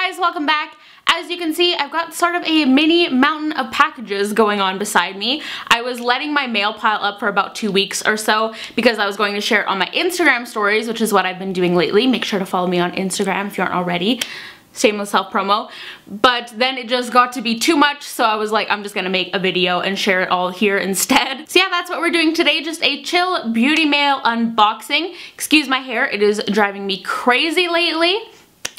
guys, welcome back. As you can see, I've got sort of a mini mountain of packages going on beside me. I was letting my mail pile up for about 2 weeks or so because I was going to share it on my Instagram stories, which is what I've been doing lately. Make sure to follow me on Instagram if you aren't already. Shameless self-promo. But then it just got to be too much, so I was like, I'm just gonna make a video and share it all here instead. So yeah, that's what we're doing today, just a chill beauty mail unboxing. Excuse my hair, it is driving me crazy lately.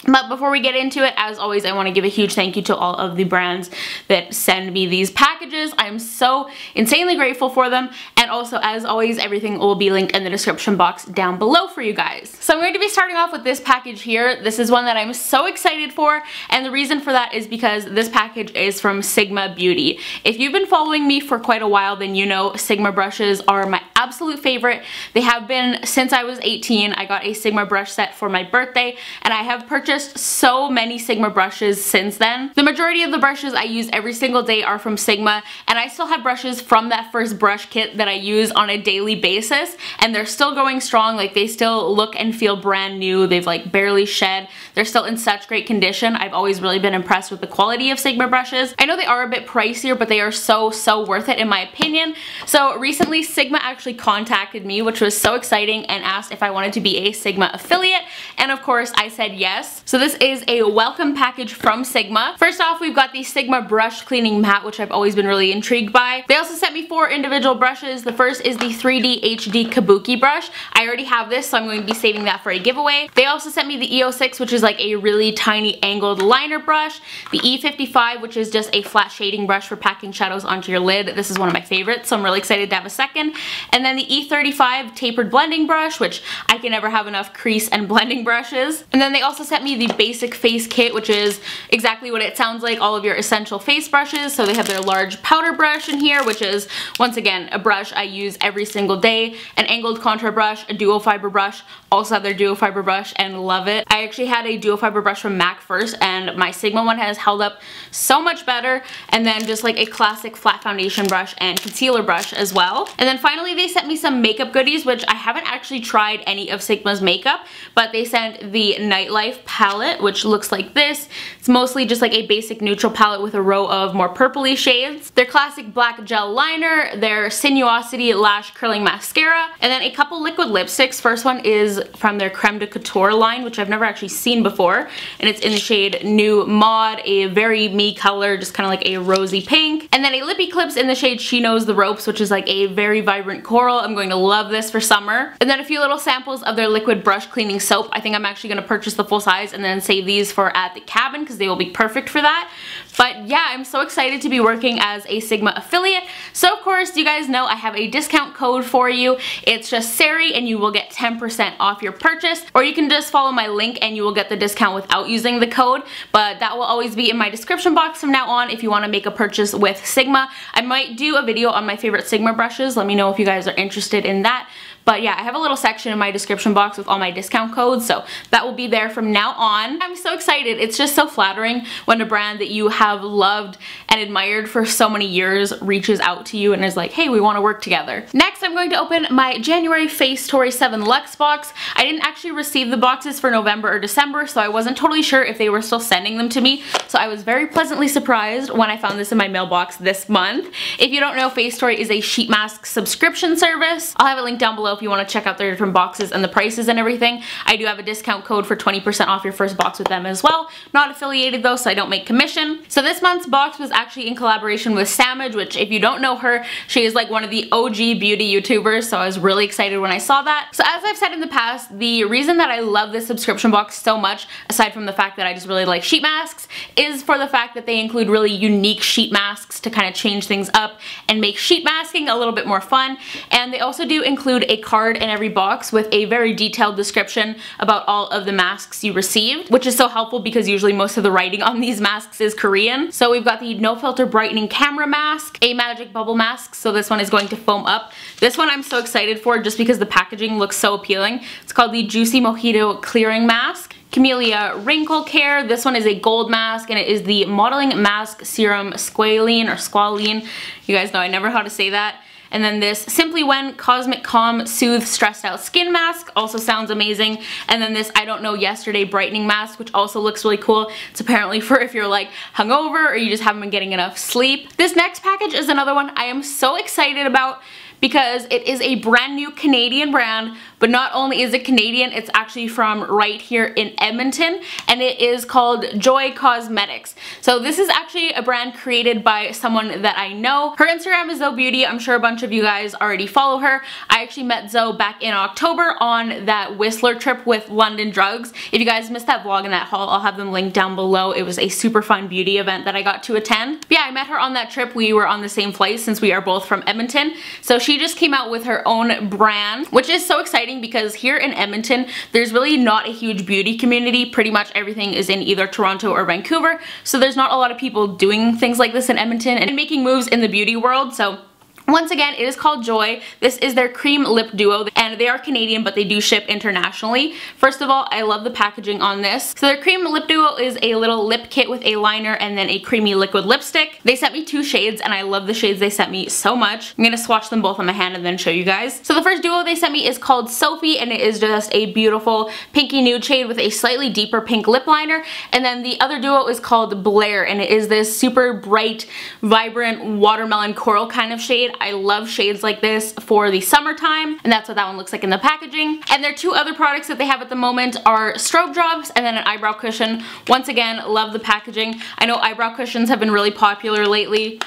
But before we get into it, as always, I want to give a huge thank you to all of the brands that send me these packages. I am so insanely grateful for them. And also, as always, everything will be linked in the description box down below for you guys. So I'm going to be starting off with this package here. This is one that I'm so excited for. And the reason for that is because this package is from Sigma Beauty. If you've been following me for quite a while, then you know Sigma brushes are my absolute favorite. They have been since I was 18. I got a Sigma brush set for my birthday, and I have purchased so many Sigma brushes since then. The majority of the brushes I use every single day are from Sigma, and I still have brushes from that first brush kit that I use on a daily basis, and they're still going strong. Like, they still look and feel brand new. They've like barely shed. They're still in such great condition. I've always really been impressed with the quality of Sigma brushes. I know they are a bit pricier, but they are so worth it in my opinion. So recently Sigma actually contacted me, which was so exciting, and asked if I wanted to be a Sigma affiliate, and of course I said yes. So this is a welcome package from Sigma. First off, we've got the Sigma brush cleaning mat, which I've always been really intrigued by. They also sent me 4 individual brushes. The first is the 3D HD Kabuki brush. I already have this, so I'm going to be saving that for a giveaway. They also sent me the E06, which is like a really tiny angled liner brush. The E55, which is just a flat shading brush for packing shadows onto your lid. This is one of my favorites, so I'm really excited to have a second. And then the E35 tapered blending brush, which I can never have enough crease and blending brushes. And then they also sent me the basic face kit, which is exactly what it sounds like, all of your essential face brushes. So they have their large powder brush in here, which is once again a brush I use every single day, an angled contour brush, a dual fiber brush, also have their dual fiber brush and love it. I actually had a dual fiber brush from MAC first, and my Sigma one has held up so much better. And then just like a classic flat foundation brush and concealer brush as well. And then finally they sent me some makeup goodies, which I haven't actually tried any of Sigma's makeup, but they sent the Nightlife palette, which looks like this. It's mostly just like a basic neutral palette with a row of more purpley shades. Their classic black gel liner, their Sinuosity lash curling mascara, and then a couple liquid lipsticks. First one is from their Creme de Couture line, which I've never actually seen before, and it's in the shade New Mod, a very me color, just kind of like a rosy pink. And then a Lippy Clips in the shade She Knows the Ropes, which is like a very vibrant coral. I'm going to love this for summer. And then a few little samples of their liquid brush cleaning soap. I think I'm actually going to purchase the full size and then save these for at the cabin because they will be perfect for that. But yeah, I'm so excited to be working as a Sigma affiliate. So of course, you guys know I have a discount code for you. It's just Sari, and you will get 10% off your purchase, or you can just follow my link and you will get the discount without using the code. But that will always be in my description box from now on if you want to make a purchase with Sigma. I might do a video on my favorite Sigma brushes. Let me know if you guys are interested in that. But yeah, I have a little section in my description box with all my discount codes, so that will be there from now on. I'm so excited. It's just so flattering when a brand that you have loved and admired for so many years reaches out to you and is like, hey, we want to work together. Next, I'm going to open my January Facetory 7 Luxe box. I didn't actually receive the boxes for November or December, so I wasn't totally sure if they were still sending them to me, so I was very pleasantly surprised when I found this in my mailbox this month. If you don't know, Facetory is a sheet mask subscription service. I'll have a link down below if you want to check out their different boxes and the prices and everything. I do have a discount code for 20% off your first box with them as well. Not affiliated though, so I don't make commission. So this month's box was actually in collaboration with Samage, which if you don't know her, she is like one of the OG beauty YouTubers, so I was really excited when I saw that. So as I've said in the past, the reason that I love this subscription box so much, aside from the fact that I just really like sheet masks, is for the fact that they include really unique sheet masks to kind of change things up and make sheet masking a little bit more fun. And they also do include a card in every box with a very detailed description about all of the masks you received, which is so helpful because usually most of the writing on these masks is Korean. So we've got the No Filter Brightening Camera Mask, a Magic Bubble Mask, so this one is going to foam up. This one I'm so excited for just because the packaging looks so appealing. It's called the Juicy Mojito Clearing Mask. Camellia Wrinkle Care. This one is a gold mask, and it is the Modeling Mask Serum Squalene or Squalene. You guys know I never know how to say that. And then this Simply When Cosmic Calm Soothe Stressed Out Skin Mask also sounds amazing. And then this I Don't Know Yesterday Brightening Mask, which also looks really cool. It's apparently for if you're like hungover or you just haven't been getting enough sleep. This next package is another one I am so excited about because it is a brand new Canadian brand, but not only is it Canadian, it's actually from right here in Edmonton, and it is called Joy Cosmetics. So this is actually a brand created by someone that I know. Her Instagram is Zoe Beauty. I'm sure a bunch of you guys already follow her. I actually met Zoe back in October on that Whistler trip with London Drugs. If you guys missed that vlog and that haul, I'll have them linked down below. It was a super fun beauty event that I got to attend. But yeah, I met her on that trip. We were on the same flight since we are both from Edmonton. So she just came out with her own brand, which is so exciting because here in Edmonton, there's really not a huge beauty community. Pretty much everything is in either Toronto or Vancouver. So there's not a lot of people doing things like this in Edmonton and making moves in the beauty world. So once again, it is called Joy. This is their cream lip duo, and they are Canadian, but they do ship internationally. First of all, I love the packaging on this. So their cream lip duo is a little lip kit with a liner and then a creamy liquid lipstick. They sent me 2 shades, and I love the shades they sent me so much. I'm gonna swatch them both on my hand and then show you guys. So the first duo they sent me is called Sophie, and it is just a beautiful pinky nude shade with a slightly deeper pink lip liner. And then the other duo is called Blair, and it is this super bright, vibrant watermelon coral kind of shade. I love shades like this for the summertime, and that's what that one looks like in the packaging. And their 2 other products that they have at the moment are strobe drops and then an eyebrow cushion. Once again, love the packaging. I know eyebrow cushions have been really popular lately.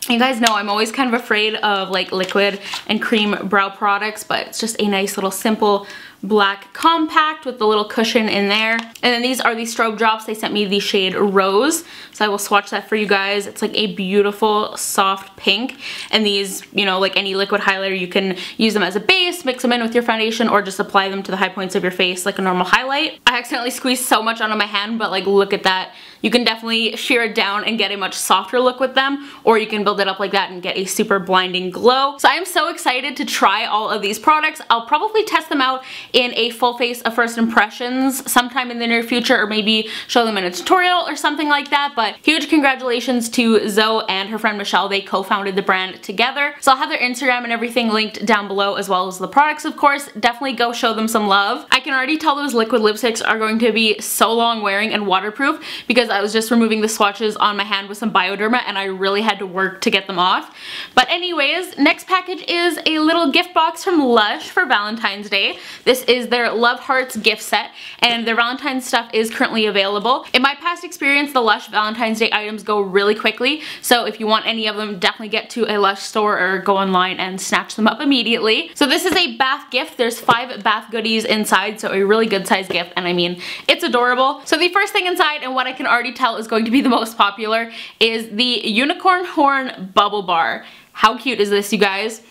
You guys know I'm always kind of afraid of like liquid and cream brow products, but it's just a nice little simple black compact with the little cushion in there. And then these are the strobe drops. They sent me the shade Rose, so I will swatch that for you guys. It's like a beautiful soft pink, and these, you know, like any liquid highlighter, you can use them as a base, mix them in with your foundation, or just apply them to the high points of your face like a normal highlight. I accidentally squeezed so much onto my hand, but like look at that. You can definitely shear it down and get a much softer look with them, or you can build it up like that and get a super blinding glow. So I am so excited to try all of these products. I'll probably test them out in a full face of first impressions sometime in the near future, or maybe show them in a tutorial or something like that. But huge congratulations to Zoe and her friend Michelle. They co-founded the brand together. So I'll have their Instagram and everything linked down below, as well as the products, of course. Definitely go show them some love. I can already tell those liquid lipsticks are going to be so long wearing and waterproof because I was just removing the swatches on my hand with some Bioderma and I really had to work to get them off. But anyways, next package is a little gift box from Lush for Valentine's Day. This is their Love Hearts gift set, and their Valentine's stuff is currently available. In my past experience, the Lush Valentine's Day items go really quickly, so if you want any of them, definitely get to a Lush store or go online and snatch them up immediately. So this is a bath gift. There's 5 bath goodies inside, so a really good size gift, and I mean, it's adorable. So the first thing inside, and what I can already tell is going to be the most popular, is the Unicorn Horn Bubble Bar. How cute is this, you guys?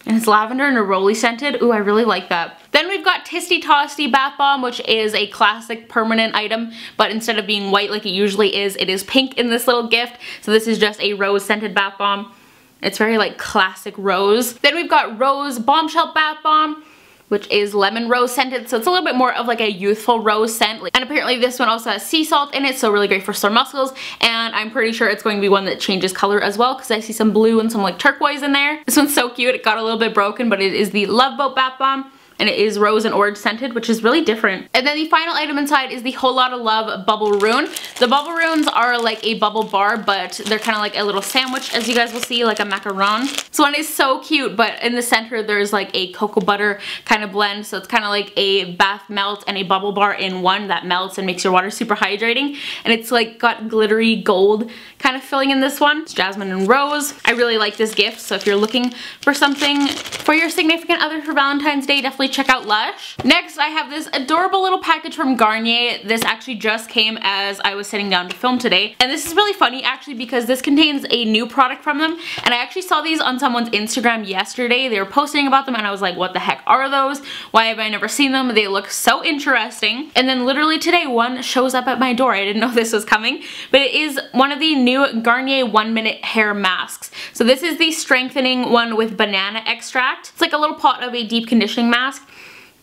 And it's lavender and neroli scented. Ooh, I really like that. Then we've got Tisty Tosty Bath Bomb, which is a classic permanent item, but instead of being white like it usually is, it is pink in this little gift. So this is just a rose scented bath bomb. It's very like classic rose. Then we've got Rose Bombshell Bath Bomb, which is lemon rose scented, so it's a little bit more of like a youthful rose scent. And apparently this one also has sea salt in it, so really great for sore muscles. And I'm pretty sure it's going to be one that changes color as well, because I see some blue and some like turquoise in there. This one's so cute. It got a little bit broken, but it is the Love Boat Bath Bomb. And it is rose and orange scented, which is really different. And then the final item inside is the Whole Lotta Love Bubble Rune. The Bubble Runes are like a bubble bar, but they're kind of like a little sandwich, as you guys will see, like a macaron. This one is so cute, but in the center there's like a cocoa butter kind of blend, so it's kind of like a bath melt and a bubble bar in one that melts and makes your water super hydrating. And it's like got glittery gold kind of filling in this one. It's jasmine and rose. I really like this gift, so if you're looking for something for your significant other for Valentine's Day, definitely check out Lush. Next, I have this adorable little package from Garnier. This actually just came as I was sitting down to film today. And this is really funny actually because this contains a new product from them. And I actually saw these on someone's Instagram yesterday. They were posting about them and I was like, what the heck are those? Why have I never seen them? They look so interesting. And then literally today one shows up at my door. I didn't know this was coming, but it is one of the new Garnier 1 Minute Hair Masks. So this is the strengthening one with banana extract. It's like a little pot of a deep conditioning mask.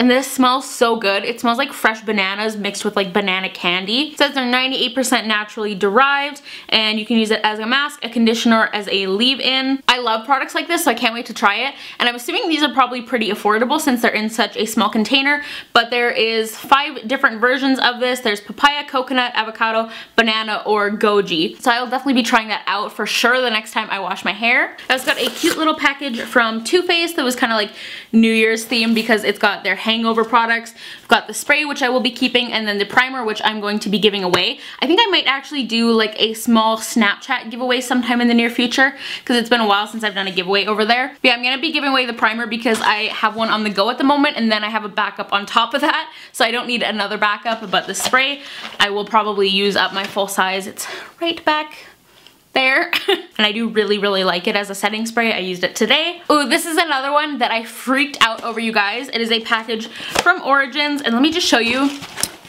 And this smells so good. It smells like fresh bananas mixed with like banana candy. It says they're 98% naturally derived, and you can use it as a mask, a conditioner, as a leave-in. I love products like this, so I can't wait to try it. And I'm assuming these are probably pretty affordable since they're in such a small container, but there is 5 different versions of this. There's papaya, coconut, avocado, banana, or goji. So I'll definitely be trying that out for sure the next time I wash my hair. I also got a cute little package from Too Faced that was kind of like New Year's themed because it's got their hangover products. I've got the spray, which I will be keeping, and then the primer, which I'm going to be giving away. I think I might actually do like a small Snapchat giveaway sometime in the near future because it's been a while since I've done a giveaway over there. But yeah, I'm going to be giving away the primer because I have one on the go at the moment, and then I have a backup on top of that, so I don't need another backup. But the spray, I will probably use up my full size. It's right back there. And I do really like it as a setting spray. I used it today. Oh, this is another one that I freaked out over, you guys. It is a package from Origins, and let me just show you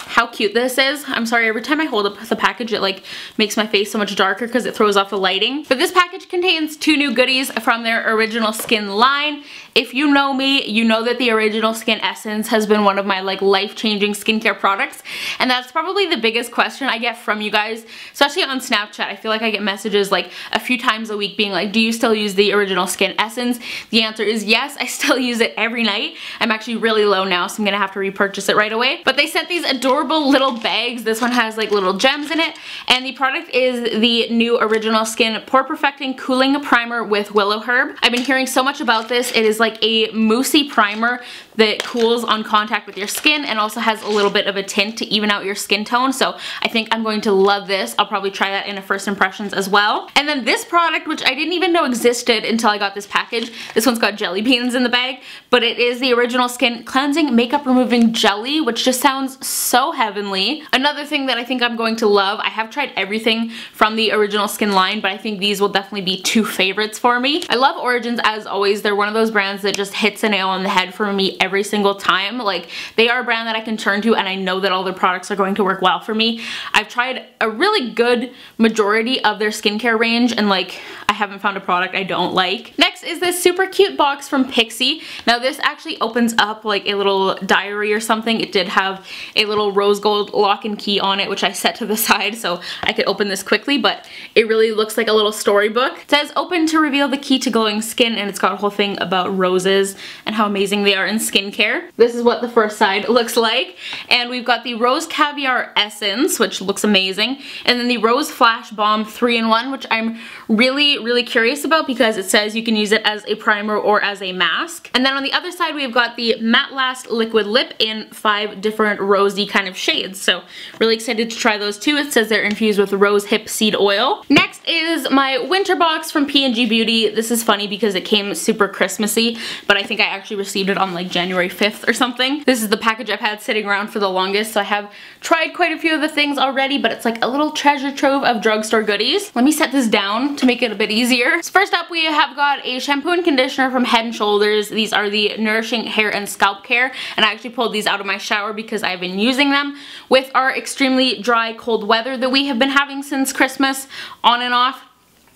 how cute this is. I'm sorry, every time I hold up the package it like makes my face so much darker because it throws off the lighting. But this package contains 2 new goodies from their Original Skin line. If you know me, you know that the Original Skin Essence has been one of my like life-changing skincare products, and that's probably the biggest question I get from you guys, especially on Snapchat. I feel like I get messages like a few times a week being like, do you still use the Original Skin Essence? The answer is yes, I still use it every night. I'm actually really low now, so I'm gonna have to repurchase it right away. But they sent these adorable little bags. This one has like little gems in it, and the product is the new Original Skin Pore Perfecting Cooling Primer with Willow Herb. I've been hearing so much about this. It is like a moussey primer that cools on contact with your skin and also has a little bit of a tint to even out your skin tone, so I think I'm going to love this. I'll probably try that in a first impressions as well. And then this product, which I didn't even know existed until I got this package. This one's got jelly beans in the bag, but it is the Original Skin Cleansing Makeup Removing Jelly, which just sounds so heavenly. Another thing that I think I'm going to love, I have tried everything from the Original Skin line, but I think these will definitely be 2 favorites for me. I love Origins as always. They're one of those brands that just hits a nail on the head for me every single time. Like, they are a brand that I can turn to, and I know that all their products are going to work well for me. I've tried a really good majority of their skincare range, and like, I haven't found a product I don't like. Next is this super cute box from Pixi. Now this actually opens up like a little diary or something. It did have a little rose gold lock and key on it, which I set to the side so I could open this quickly, but it really looks like a little storybook. It says open to reveal the key to glowing skin, and it's got a whole thing about roses and how amazing they are in skincare. This is what the first side looks like, and we've got the Rose Caviar Essence, which looks amazing, and then the Rose Flash Balm 3-in-1, which I'm really curious about because it says you can use it as a primer or as a mask. And then on the other side we've got the Matte Last Liquid Lip in 5 different rosy kind of shades, so really excited to try those too. It says they're infused with rose hip seed oil. Next is my winter box from P&G Beauty. This is funny because it came super Christmassy, but I think I actually received it on like January 5th or something. This is the package I've had sitting around for the longest, so I have tried quite a few of the things already, but it's like a little treasure trove of drugstore goodies. Let me set this down to make it a bit easier. So first up we have got a shampoo and conditioner from Head & Shoulders. These are the Nourishing Hair and Scalp Care, and I actually pulled these out of my shower because I've been using them with our extremely dry cold weather that we have been having since Christmas, on and off.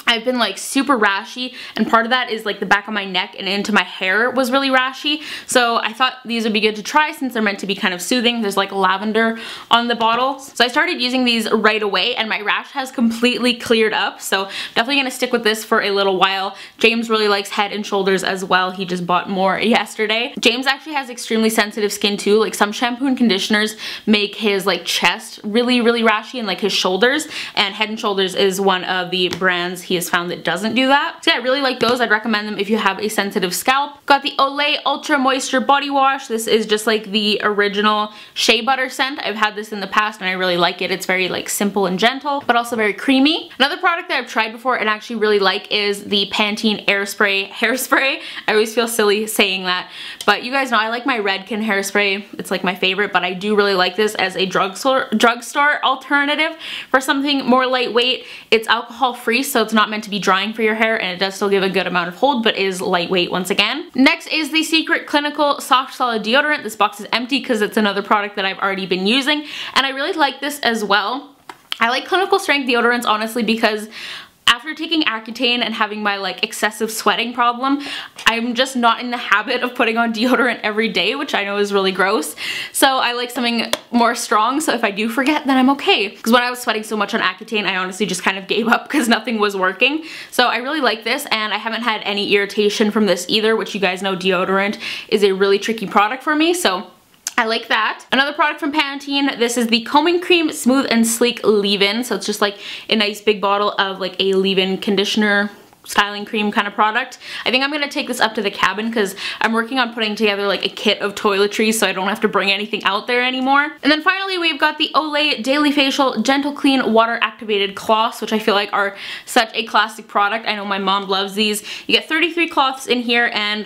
I've been like super rashy, and part of that is like the back of my neck and into my hair was really rashy, so I thought these would be good to try since they're meant to be kind of soothing. There's like lavender on the bottle, so I started using these right away and my rash has completely cleared up, so definitely gonna stick with this for a little while. James really likes Head & Shoulders as well. He just bought more yesterday. James actually has extremely sensitive skin too. Like, some shampoo and conditioners make his like chest really rashy and like his shoulders, and Head & Shoulders is one of the brands he has found that doesn't do that. So yeah, I really like those. I'd recommend them if you have a sensitive scalp. Got the Olay Ultra Moisture Body Wash. This is just like the original shea butter scent. I've had this in the past and I really like it. It's very like simple and gentle, but also very creamy. Another product that I've tried before and actually really like is the Pantene Airspray hairspray. I always feel silly saying that, but you guys know I like my Redken hairspray. It's like my favorite, but I do really like this as a drugstore alternative for something more lightweight. It's alcohol free, so it's not meant to be drying for your hair, and it does still give a good amount of hold, but is lightweight once again. Next is the Secret Clinical Soft Solid Deodorant. This box is empty because it's another product that I've already been using, and I really like this as well. I like clinical strength deodorants honestly because after taking Accutane and having my like excessive sweating problem, I'm just not in the habit of putting on deodorant every day, which I know is really gross. So I like something more strong, so if I do forget, then I'm okay. Because when I was sweating so much on Accutane, I honestly just kind of gave up because nothing was working. So I really like this, and I haven't had any irritation from this either, which you guys know deodorant is a really tricky product for me, so I like that. Another product from Pantene, this is the Combing Cream Smooth and Sleek Leave-In. So it's just like a nice big bottle of like a leave-in conditioner styling cream kind of product. I think I'm going to take this up to the cabin because I'm working on putting together like a kit of toiletries so I don't have to bring anything out there anymore. And then finally we've got the Olay Daily Facial Gentle Clean Water Activated Cloths, which I feel like are such a classic product. I know my mom loves these. You get 33 cloths in here, and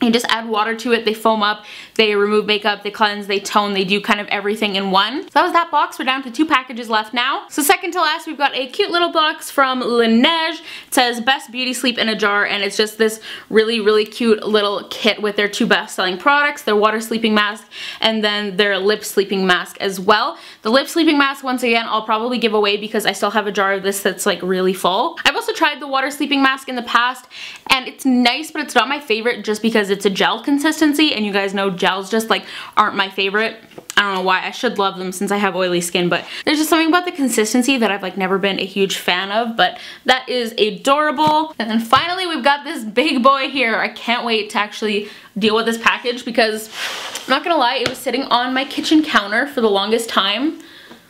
you just add water to it, they foam up, they remove makeup, they cleanse, they tone, they do kind of everything in one. So that was that box. We're down to 2 packages left now. So second to last, we've got a cute little box from Laneige. It says Best Beauty Sleep in a Jar, and it's just this really, really cute little kit with their 2 best-selling products, their water sleeping mask and then their lip sleeping mask as well. The lip sleeping mask, once again, I'll probably give away because I still have a jar of this that's like really full. I've also tried the water sleeping mask in the past, and it's nice, but it's not my favorite just because it's a gel consistency, and you guys know gels just like aren't my favorite. I don't know why. I should love them since I have oily skin, but there's just something about the consistency that I've like never been a huge fan of, but that is adorable. And then finally we've got this big boy here. I can't wait to actually deal with this package because I'm not gonna lie, it was sitting on my kitchen counter for the longest time.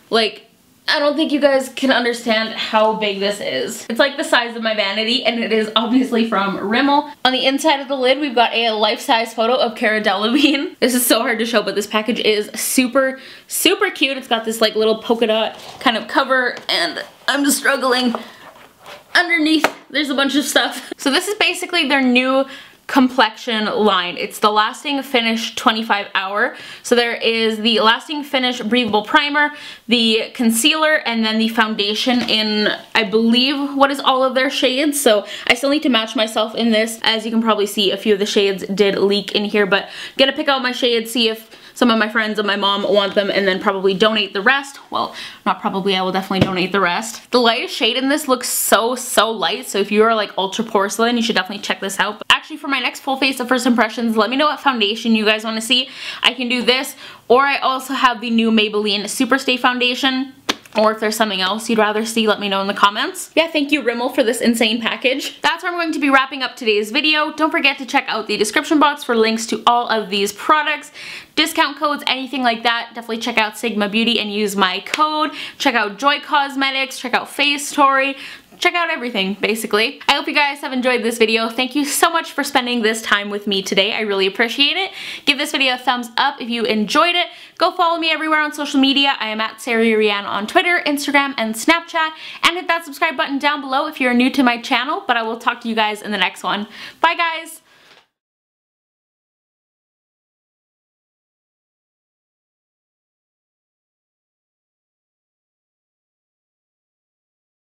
Like, I don't think you guys can understand how big this is. It's like the size of my vanity, and it is obviously from Rimmel. On the inside of the lid, we've got a life-size photo of Cara Delevingne. This is so hard to show, but this package is super, super cute. It's got this like little polka dot kind of cover, and I'm just struggling. Underneath, there's a bunch of stuff. So this is basically their new complexion line. It's the Lasting Finish 25 Hour. So there is the Lasting Finish Breathable Primer, the concealer, and then the foundation in, I believe, what is all of their shades. So I still need to match myself in this. As you can probably see, a few of the shades did leak in here, but gonna pick out my shades, see if some of my friends and my mom want them, and then probably donate the rest. Well, not probably, I will definitely donate the rest. The lightest shade in this looks so, so light, so if you are like ultra porcelain, you should definitely check this out. But actually, for my next full face of first impressions, let me know what foundation you guys want to see. I can do this, or I also have the new Maybelline Superstay foundation. Or if there's something else you'd rather see, let me know in the comments. Yeah, thank you Rimmel for this insane package. That's where I'm going to be wrapping up today's video. Don't forget to check out the description box for links to all of these products, discount codes, anything like that. Definitely check out Sigma Beauty and use my code. Check out Joy Cosmetics, check out Facetory. Check out everything, basically. I hope you guys have enjoyed this video. Thank you so much for spending this time with me today. I really appreciate it. Give this video a thumbs up if you enjoyed it. Go follow me everywhere on social media. I am at Sarah Rianne on Twitter, Instagram, and Snapchat. And hit that subscribe button down below if you're new to my channel. But I will talk to you guys in the next one. Bye, guys!